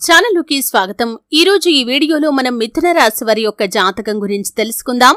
ఛానలుకి స్వాగతం. ఈరోజు ఈ వీడియోలో మనం మిథున రాశి వారి యొక్క జాతకం గురించి తెలుసుకుందాం.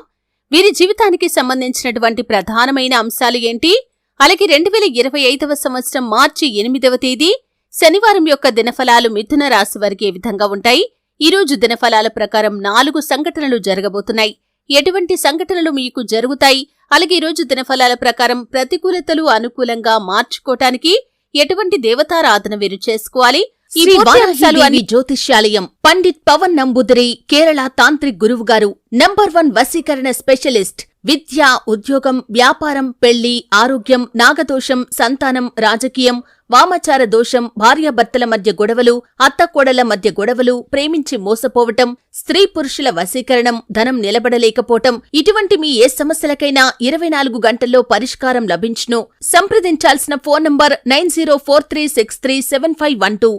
వీరి జీవితానికి సంబంధించినటువంటి ప్రధానమైన అంశాలు ఏంటి, అలాగే 2025వ సంవత్సరం మార్చి 8వ తేదీ శనివారం యొక్క దినఫలాలు మిథున రాశి వారికి ఏ విధంగా ఉంటాయి. ఈరోజు దినఫలాల ప్రకారం 4 సంఘటనలు జరగబోతున్నాయి. ఎటువంటి సంఘటనలు మీకు జరుగుతాయి, అలాగే ఈరోజు దినఫలాల ప్రకారం ప్రతికూలతలు అనుకూలంగా మార్చుకోవటానికి ఎటువంటి దేవతారాధన వీరు చేసుకోవాలి. శ్రీ వారాహిదేవి జ్యోతిష్యాలయం పండిత్ పవన్ నంబూదిరి కేరళ తాంత్రిక్ గురువు గారు నంబర్ 1 వశీకరణ స్పెషలిస్ట్. విద్య, ఉద్యోగం, వ్యాపారం, పెళ్లి, ఆరోగ్యం, నాగదోషం, సంతానం, రాజకీయం, వామాచార దోషం, భార్యాభర్తల మధ్య గొడవలు, అత్తకోడళ్ల మధ్య గొడవలు, ప్రేమించి మోసపోవటం, స్త్రీ పురుషుల వశీకరణం, ధనం నిలబడలేకపోవటం, ఇటువంటి మీ ఏ సమస్యలకైనా 24 గంటల్లో పరిష్కారం లభించును. సంప్రదించాల్సిన ఫోన్ నంబర్ 9043637512.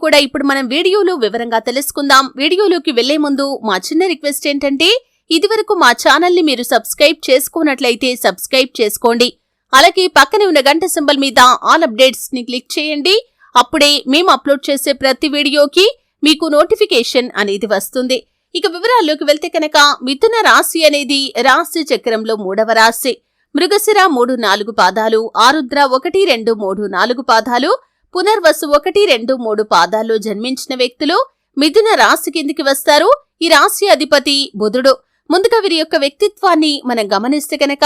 కూడా ఇప్పుడు మనం వీడియోలో వివరంగా తెలుసుకుందాం. వీడియోలోకి వెళ్లే ముందు మా చిన్న రిక్వెస్ట్ ఏంటంటే, ఇదివరకు మా ఛానల్ని మీరు సబ్స్క్రైబ్ చేసుకున్నట్లయితే సబ్స్క్రైబ్ చేసుకోండి. అలాగే పక్కనే ఉన్న గంట సింబల్ మీద ఆల్ అప్డేట్స్ ని క్లిక్ చేయండి. అప్పుడే మేము అప్లోడ్ చేసే ప్రతి వీడియోకి మీకు నోటిఫికేషన్ అనేది వస్తుంది. ఇక వివరాల్లోకి వెళ్తే కనుక, మిథున రాశి అనేది రాశి చక్రంలో 3వ రాశి. మృగశిర 3-4 పాదాలు, ఆరుద్ర 1-2-3-4 పాదాలు, పునర్వసు 1-2-3 పాదాల్లో జన్మించిన వ్యక్తులు మిథున రాశి కిందికి వస్తారు. ఈ రాశి అధిపతి బుధుడు. ముందుగా వీరి యొక్క వ్యక్తిత్వాన్ని మనం గమనిస్తే కనుక,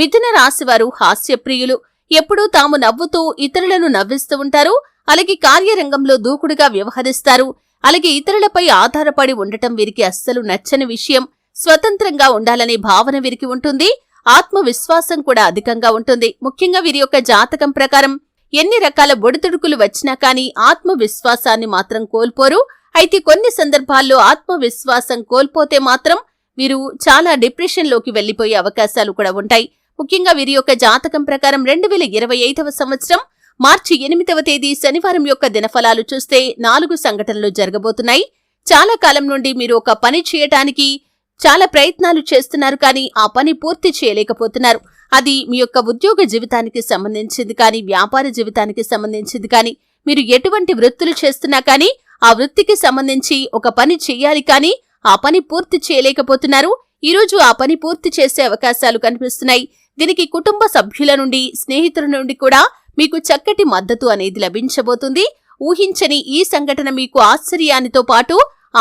మిథున రాశి వారు హాస్యప్రియులు. ఎప్పుడూ తాము నవ్వుతూ ఇతరులను నవ్విస్తూ ఉంటారు. అలాగే కార్యరంగంలో దూకుడుగా వ్యవహరిస్తారు. అలాగే ఇతరులపై ఆధారపడి ఉండటం వీరికి అస్సలు నచ్చని విషయం. స్వతంత్రంగా ఉండాలనే భావన వీరికి ఉంటుంది. ఆత్మవిశ్వాసం కూడా అధికంగా ఉంటుంది. ముఖ్యంగా వీరి యొక్క జాతకం ప్రకారం ఎన్ని రకాల ఒడిదుడుకులు వచ్చినా కానీ ఆత్మవిశ్వాసాన్ని మాత్రం కోల్పోరు. అయితే కొన్ని సందర్భాల్లో ఆత్మవిశ్వాసం కోల్పోతే మాత్రం వీరు చాలా డిప్రెషన్లోకి వెళ్లిపోయే అవకాశాలు కూడా ఉంటాయి. ముఖ్యంగా వీరి యొక్క జాతకం ప్రకారం 2025వ సంవత్సరం మార్చి 8వ తేదీ శనివారం యొక్క దినఫలాలు చూస్తే 4 సంఘటనలు జరగబోతున్నాయి. చాలా కాలం నుండి మీరు ఒక పని చేయటానికి చాలా ప్రయత్నాలు చేస్తున్నారు, కానీ ఆ పని పూర్తి చేయలేకపోతున్నారు. అది మీ యొక్క ఉద్యోగ జీవితానికి సంబంధించింది కానీ, వ్యాపార జీవితానికి సంబంధించింది కానీ, మీరు ఎటువంటి వృత్తులు చేస్తున్నా కానీ ఆ వృత్తికి సంబంధించి ఒక పని చెయ్యాలి, కానీ ఆ పని పూర్తి చేయలేకపోతున్నారు. ఈరోజు ఆ పని పూర్తి చేసే అవకాశాలు కనిపిస్తున్నాయి. దీనికి కుటుంబ సభ్యుల నుండి, స్నేహితుల నుండి కూడా మీకు చక్కటి మద్దతు అనేది లభించబోతుంది. ఊహించని ఈ సంఘటన మీకు ఆశ్చర్యానితో పాటు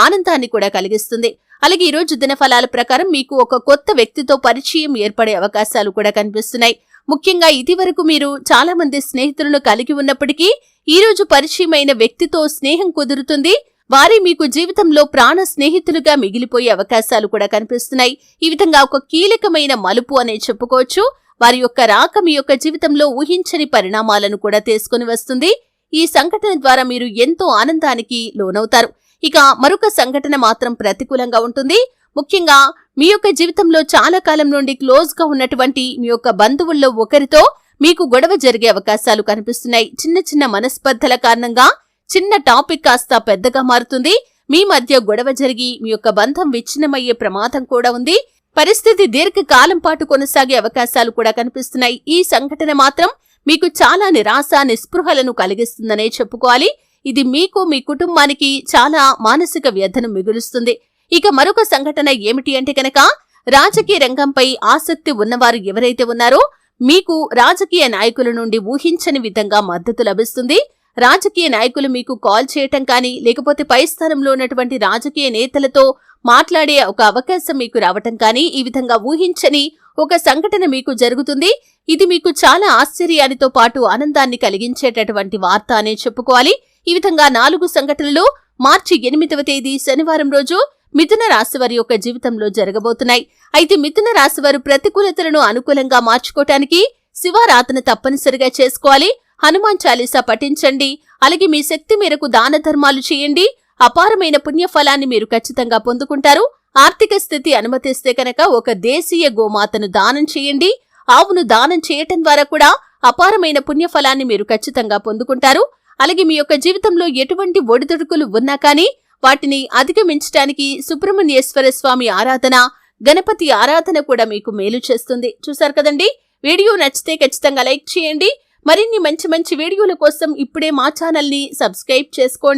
ఆనందాన్ని కూడా కలిగిస్తుంది. అలాగే ఈరోజు దినఫలాల ప్రకారం మీకు ఒక కొత్త వ్యక్తితో పరిచయం ఏర్పడే అవకాశాలు కూడా కనిపిస్తున్నాయి. ముఖ్యంగా ఇదివరకు మీరు చాలా మంది స్నేహితులను కలిగి ఉన్నప్పటికీ ఈరోజు పరిచయమైన వ్యక్తితో స్నేహం కుదురుతుంది. వారి మీకు జీవితంలో ప్రాణ స్నేహితులుగా మిగిలిపోయే అవకాశాలు కూడా కనిపిస్తున్నాయి. ఈ విధంగా ఒక కీలకమైన మలుపు అనే చెప్పుకోవచ్చు. వారి యొక్క రాక మీ యొక్క జీవితంలో ఊహించని పరిణామాలను కూడా తీసుకుని వస్తుంది. ఈ సంఘటన ద్వారా మీరు ఎంతో ఆనందానికి లోనవుతారు. ఇక మరొక సంఘటన మాత్రం ప్రతికూలంగా ఉంటుంది. ముఖ్యంగా మీ యొక్క జీవితంలో చాలా కాలం నుండి క్లోజ్ గా ఉన్నటువంటి మీ యొక్క బంధువుల్లో ఒకరితో మీకు గొడవ జరిగే అవకాశాలు కనిపిస్తున్నాయి. చిన్న చిన్న మనస్పర్ధల కారణంగా చిన్న టాపిక్ కాస్త పెద్దగా మారుతుంది. మీ మధ్య గొడవ జరిగి మీ యొక్క బంధం విచ్ఛిన్నమయ్యే ప్రమాదం కూడా ఉంది. పరిస్థితి దీర్ఘకాలం పాటు కొనసాగే అవకాశాలు కూడా కనిపిస్తున్నాయి. ఈ సంఘటన మాత్రం మీకు చాలా నిరాశ, నిస్పృహలను కలిగిస్తుందనే చెప్పుకోవాలి. ఇది మీకు, మీ కుటుంబానికి చాలా మానసిక వ్యధను మిగులుస్తుంది. ఇక మరొక సంఘటన ఏమిటి అంటే కనుక, రాజకీయ రంగంపై ఆసక్తి ఉన్నవారు ఎవరైతే ఉన్నారో మీకు రాజకీయ నాయకుల నుండి ఊహించని విధంగా మద్దతు లభిస్తుంది. రాజకీయ నాయకులు మీకు కాల్ చేయటం కానీ, లేకపోతే పై స్థానంలో ఉన్నటువంటి రాజకీయ నేతలతో మాట్లాడే ఒక అవకాశం మీకు రావటం కానీ, ఈ విధంగా ఊహించని ఒక సంఘటన మీకు జరుగుతుంది. ఇది మీకు చాలా ఆశ్చర్యానితో పాటు ఆనందాన్ని కలిగించేటటువంటి వార్త అనే చెప్పుకోవాలి. ఈ విధంగా 4 సంఘటనలు మార్చి 8వ తేదీ శనివారం రోజు మిథున రాశి వారి యొక్క జీవితంలో జరగబోతున్నాయి. అయితే మిథున రాశి వారు ప్రతికూలతలను అనుకూలంగా మార్చుకోవటానికి శివారాధన తప్పనిసరిగా చేసుకోవాలి. హనుమాన్ చాలీసా పఠించండి. అలాగే మీ శక్తి మేరకు దాన ధర్మాలు చేయండి. అపారమైన పుణ్యఫలాన్ని మీరు ఖచ్చితంగా పొందుకుంటారు. ఆర్థిక స్థితి అనుమతిస్తే కనుక ఒక దేశీయ గోమాతను దానం చేయండి. ఆవును దానం చేయటం ద్వారా కూడా అపారమైన పుణ్యఫలాన్ని మీరు ఖచ్చితంగా పొందుకుంటారు. అలాగే మీ యొక్క జీవితంలో ఎటువంటి ఒడిదుడుకులు ఉన్నా కానీ వాటిని అధిగమించడానికి సుబ్రహ్మణ్యేశ్వర స్వామి ఆరాధన, గణపతి ఆరాధన కూడా మీకు మేలు చేస్తుంది. చూశారు కదండి. వీడియో నచ్చితే ఖచ్చితంగా లైక్ చేయండి. మరిన్ని మంచి వీడియోల కోసం ఇప్పుడే మా ఛానల్ని సబ్స్క్రైబ్ చేసుకోండి.